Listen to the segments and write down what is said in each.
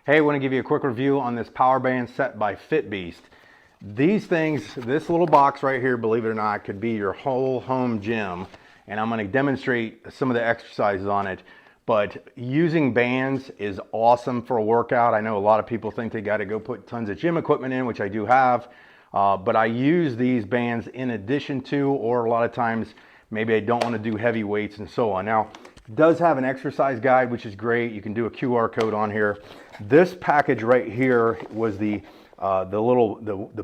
Hey, I want to give you a quick review on this power band set by FitBeast. These things, this little box right here, believe it or not, could be your whole home gym. And I'm going to demonstrate some of the exercises on it. But using bands is awesome for a workout. I know a lot of people think they got to go put tons of gym equipment in, which I do have. But I use these bands in addition to, or a lot of times, maybe I don't want to do heavy weights and so on. Now, it does have an exercise guide, which is great. You can do a QR code on here. This package right here was the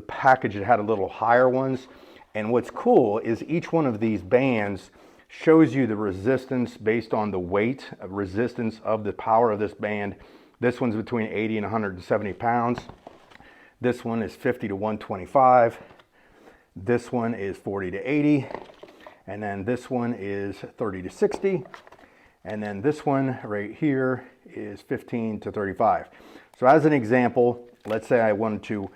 package that had a little higher ones. And what's cool is each one of these bands shows you the resistance based on the weight of resistance of the power of this band. This one's between 80 and 170 pounds. This one is 50 to 125. This one is 40 to 80. And then this one is 30 to 60. And then this one right here is 15 to 35. So as an example, let's say I wanted to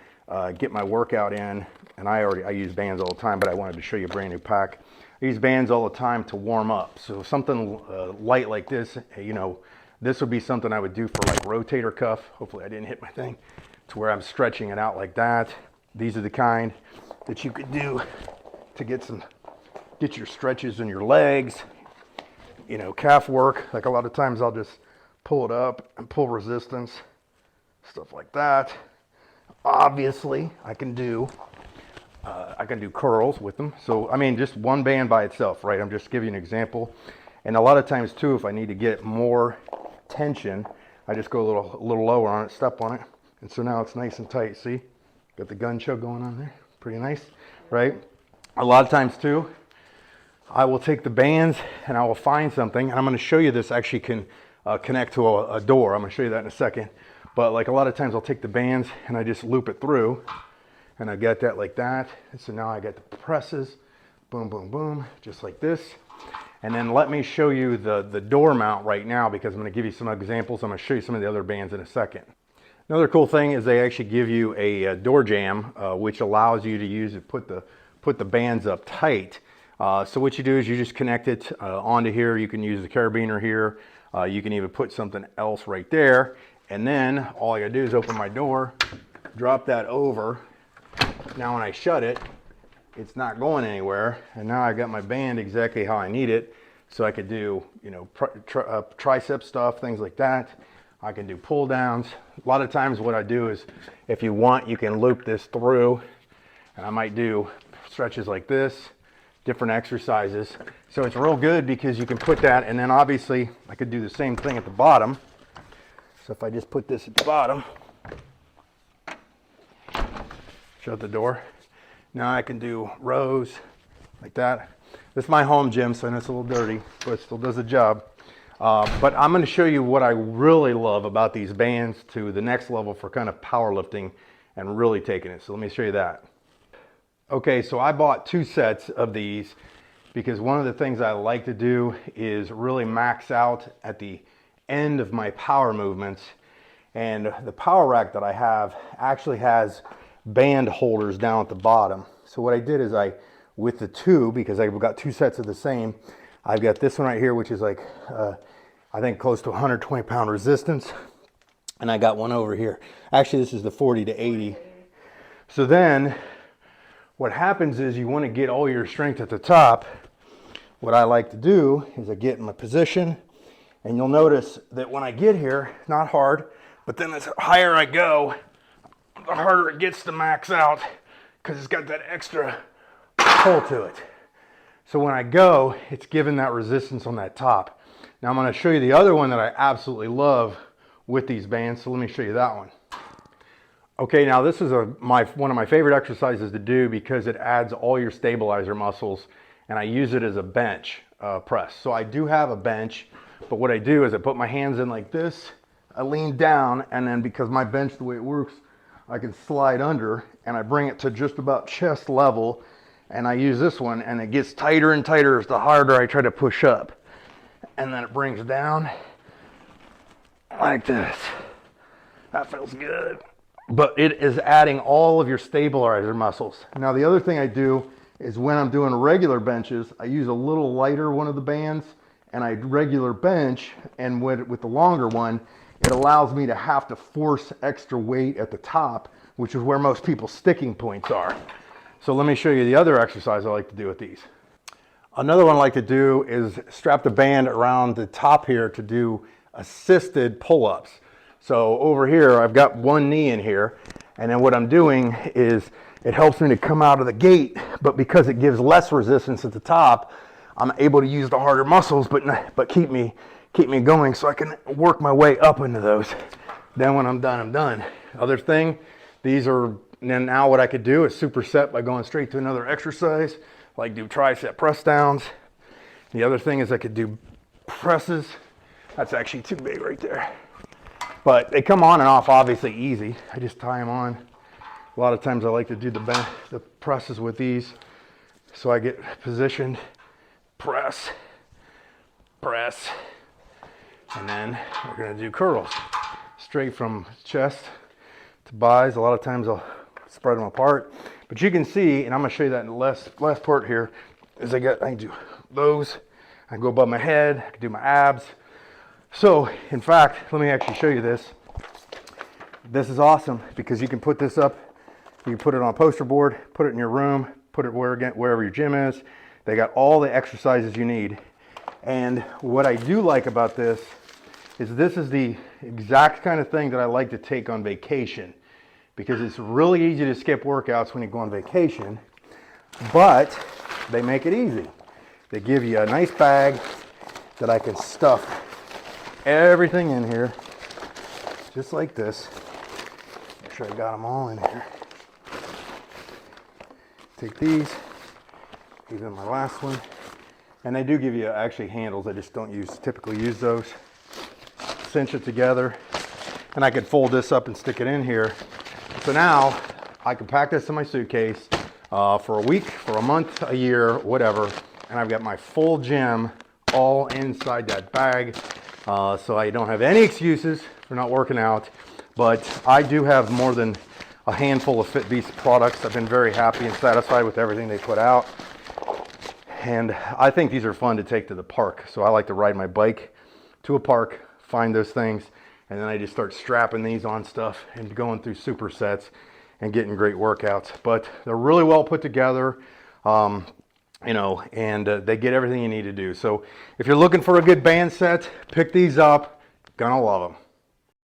get my workout in, and I use bands all the time, but I wanted to show you a brand new pack. I use bands all the time to warm up. So something light like this, you know, this would be something I would do for like rotator cuff. Hopefully I didn't hit my thing, to where I'm stretching it out like that. These are the kind that you could do to get your stretches in your legs. You know, calf work, like a lot of times I'll just pull it up and pull resistance, stuff like that. Obviously, I can do curls with them. So, I mean, just one band by itself, right? I'm just giving you an example. And a lot of times too, if I need to get more tension, I just go a little lower on it, step on it. And so now it's nice and tight, see? Got the gun show going on there, pretty nice, right? A lot of times too, I will take the bands and I will find something, and I'm going to show you this actually can connect to a door. I'm going to show you that in a second. But like a lot of times I'll take the bands and I just loop it through, and I get that like that. And so now I got the presses, boom, boom, boom, just like this. And then let me show you the door mount right now, because I'm going to give you some examples. I'm going to show you some of the other bands in a second. Another cool thing is they actually give you a door jamb, which allows you to use it, put the bands up tight. So what you do is you just connect it onto here. You can use the carabiner here. You can even put something else right there. And then all I gotta do is open my door, drop that over. Now when I shut it, it's not going anywhere. And now I got my band exactly how I need it. So I could do, you know, tricep stuff, things like that. I can do pull downs. A lot of times what I do is, if you want, you can loop this through. And I might do stretches like this, different exercises. So it's real good because you can put that, and then obviously I could do the same thing at the bottom. So if I just put this at the bottom, shut the door. Now I can do rows like that. This is my home gym, so I know it's a little dirty, but it still does the job. But I'm going to show you what I really love about these bands to the next level for kind of powerlifting and really taking it. So let me show you that. Okay, so I bought 2 sets of these because one of the things I like to do is really max out at the end of my power movements. And the power rack that I have actually has band holders down at the bottom. So what I did is with the 2, because I've got 2 sets of the same, I've got this one right here, which is like, I think close to 120 pound resistance. And I got one over here. Actually, this is the 40 to 80. So then what happens is you want to get all your strength at the top. What I like to do is I get in my position, and you'll notice that when I get here, not hard, but then the higher I go, the harder it gets to max out, because it's got that extra pull to it. So when I go, it's giving that resistance on that top. Now I'm going to show you the other one that I absolutely love with these bands, so let me show you that one. Okay, now this is one of my favorite exercises to do because it adds all your stabilizer muscles, and I use it as a bench press. So I do have a bench, but what I do is I put my hands in like this, I lean down, and then because my bench, the way it works, I can slide under, and I bring it to just about chest level, and I use this one, and it gets tighter and tighter as the harder I try to push up. And then it brings down like this. That feels good. But it is adding all of your stabilizer muscles. Now the other thing I do is when I'm doing regular benches, I use a little lighter one of the bands, and I regular bench, and with the longer one, it allows me to have to force extra weight at the top, which is where most people's sticking points are. So let me show you the other exercise I like to do with these. Another one I like to do is strap the band around the top here to do assisted pull-ups. So over here, I've got one knee in here, and then what I'm doing is it helps me to come out of the gate, but because it gives less resistance at the top, I'm able to use the harder muscles, but keep me going so I can work my way up into those. Then when I'm done, I'm done. Other thing, these are, and now what I could do is superset by going straight to another exercise, like do tricep press downs. The other thing is I could do presses. That's actually too big right there. But they come on and off obviously easy. I just tie them on. A lot of times I like to do the presses with these. So I get positioned, press, press, and then we're gonna do curls. Straight from chest to buys. A lot of times I'll spread them apart. But you can see, and I'm gonna show you that in the last part here, is I can do those. I can go above my head, I can do my abs. So, in fact, let me actually show you this. This is awesome because you can put this up, you can put it on a poster board, put it in your room, put it wherever your gym is. They got all the exercises you need. And what I do like about this is the exact kind of thing that I like to take on vacation, because it's really easy to skip workouts when you go on vacation, but they make it easy. They give you a nice bag that I can stuff everything in here, just like this. Make sure I got them all in here. Take these, even my last one, and they do give you actually handles. I just don't typically use those. Cinch it together, and I could fold this up and stick it in here. So now I can pack this in my suitcase for a week, for a month, a year, whatever, and I've got my full gym all inside that bag. So I don't have any excuses for not working out, but I do have more than a handful of FitBeast products. I've been very happy and satisfied with everything they put out, and I think these are fun to take to the park. So I like to ride my bike to a park, find those things, and then I just start strapping these on stuff and going through supersets and getting great workouts. But they're really well put together, you know, and they get everything you need to do. So if you're looking for a good band set, pick these up. Gonna love them.